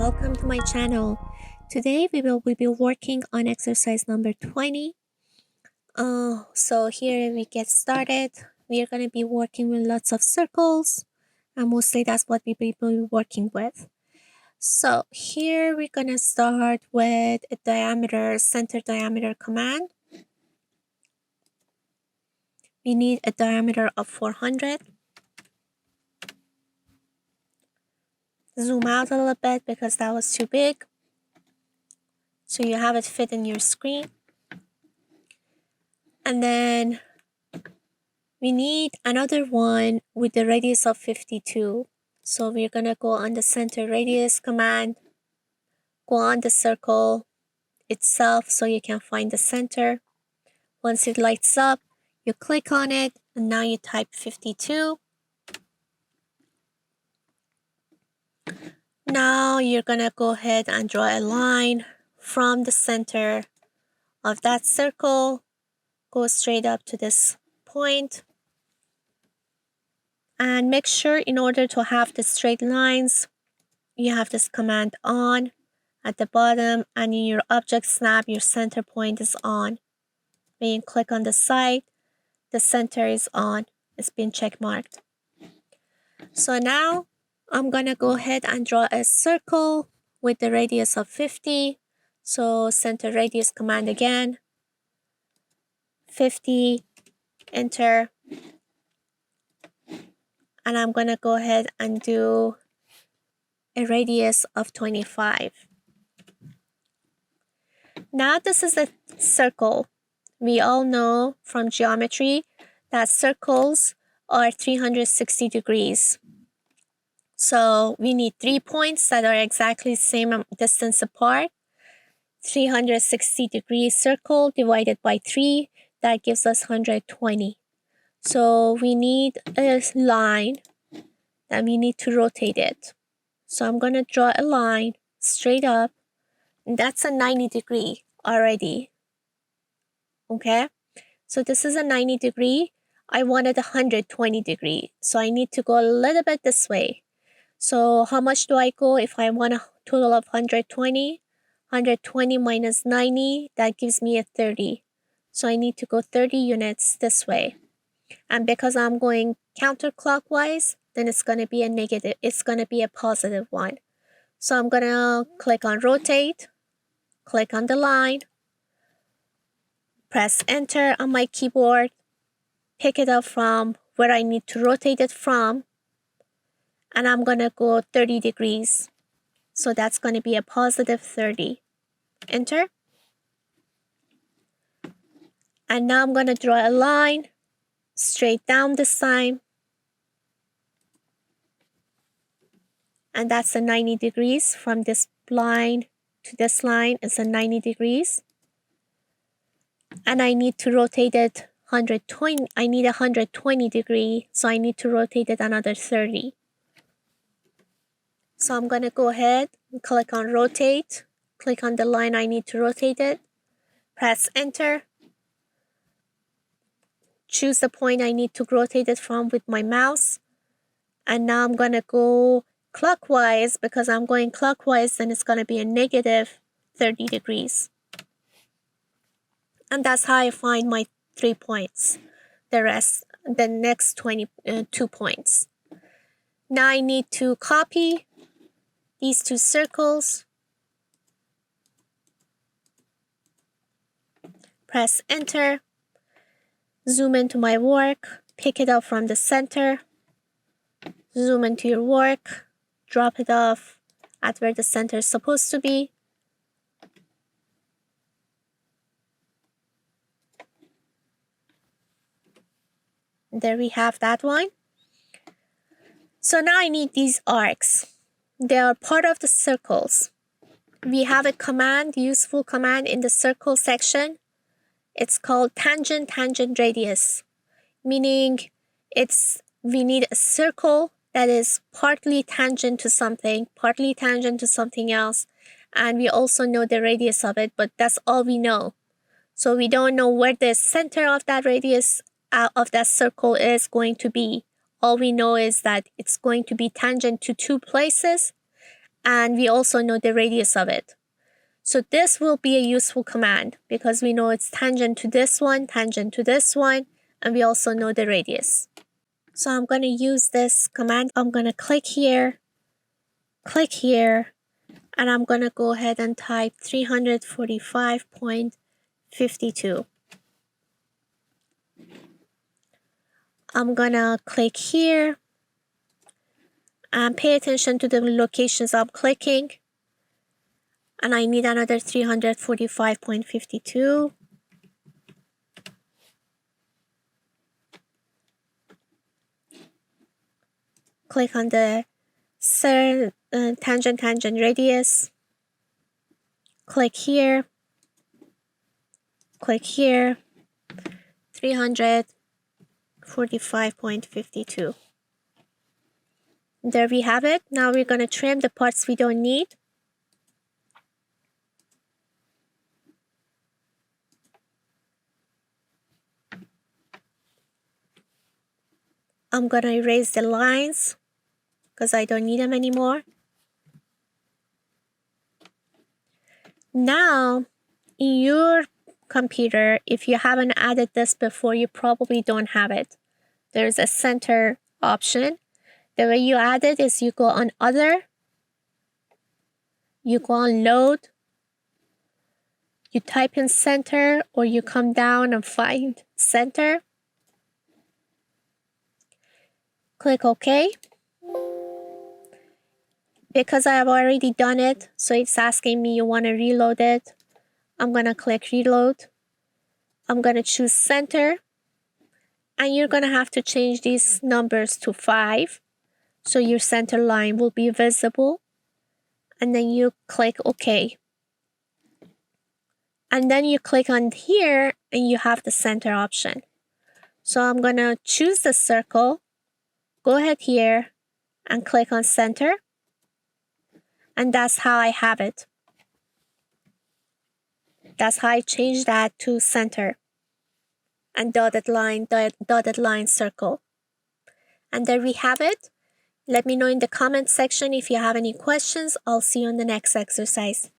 welcome to my channel. Today we will be working on exercise number 20. So here we get started. We are going to be working with lots of circles, and mostly that's what we will be working with. So here we're going to start with a center diameter command. We need a diameter of 400. Zoom out a little bit because that was too big, so you have it fit in your screen. And then we need another one with the radius of 52. So we're going to go on the center radius command, go on the circle itself so you can find the center. Once it lights up, you click on it, and now you type 52. Now you're going to go ahead and draw a line from the center of that circle, go straight up to this point. And make sure, in order to have the straight lines, you have this command on at the bottom, and in your object snap, your center point is on. When you click on the side, the center is on. It's been check marked. So now I'm going to go ahead and draw a circle with the radius of 50. So center radius command again, 50, enter. And I'm going to go ahead and do a radius of 25. Now this is a circle. We all know from geometry that circles are 360 degrees. So we need 3 points that are exactly the same distance apart. 360 degree circle divided by 3, that gives us 120. So we need a line that we need to rotate it. So I'm going to draw a line straight up. And that's a 90 degree already. Okay, so this is a 90 degree. I wanted 120 degree. So I need to go a little bit this way. So how much do I go if I want a total of 120? 120 minus 90, that gives me a 30. So I need to go 30 units this way. And because I'm going counterclockwise, then it's going to be a negative. It's going to be a positive one. So I'm going to click on rotate, click on the line, press enter on my keyboard, pick it up from where I need to rotate it from, and I'm going to go 30 degrees. So that's going to be a positive 30. Enter. And now I'm going to draw a line straight down this time. And that's a 90 degrees. From this line to this line is a 90 degrees. And I need to rotate it 120. I need 120 degree, so I need to rotate it another 30. So I'm going to go ahead and click on rotate, click on the line I need to rotate it, press enter, choose the point I need to rotate it from with my mouse, and now I'm going to go clockwise. Because I'm going clockwise, then it's going to be a negative 30 degrees. And that's how I find my 3 points. The next 2 points. Now I need to copy these 2 circles, press enter, zoom into my work, pick it up from the center, zoom into your work, drop it off at where the center is supposed to be. There we have that one. So now I need these arcs. They are part of the circles. We have a command, useful command in the circle section. It's called tangent radius, meaning we need a circle that is partly tangent to something, partly tangent to something else, and we also know the radius of it, but that's all we know. So we don't know where the center of that radius of that circle is going to be. All we know is that it's going to be tangent to 2 places, and we also know the radius of it. So this will be a useful command because we know it's tangent to this one, and we also know the radius. So I'm going to use this command. I'm going to click here, and I'm going to go ahead and type 345.52. I'm going to click here and pay attention to the locations I'm clicking. And I need another 345.52. Click on the tangent radius. Click here. 345.52. There we have it. Now we're going to trim the parts we don't need. I'm going to erase the lines because I don't need them anymore. Now, in your computer, if you haven't added this before, you probably don't have it. There's a center option. The way you add it is you go on Other, you go on Load, you type in center, or you come down and find center. Click OK. Because I have already done it, so it's asking me you want to reload it. I'm going to click Reload. I'm going to choose Center. And you're going to have to change these numbers to 5. So your center line will be visible. And then you click OK. And then you click on here and you have the center option. So I'm going to choose the circle. Go ahead here and click on Center. And that's how I have it. That's how I change that to center. And dotted line circle. And there we have it. Let me know in the comment section if you have any questions. I'll see you in the next exercise.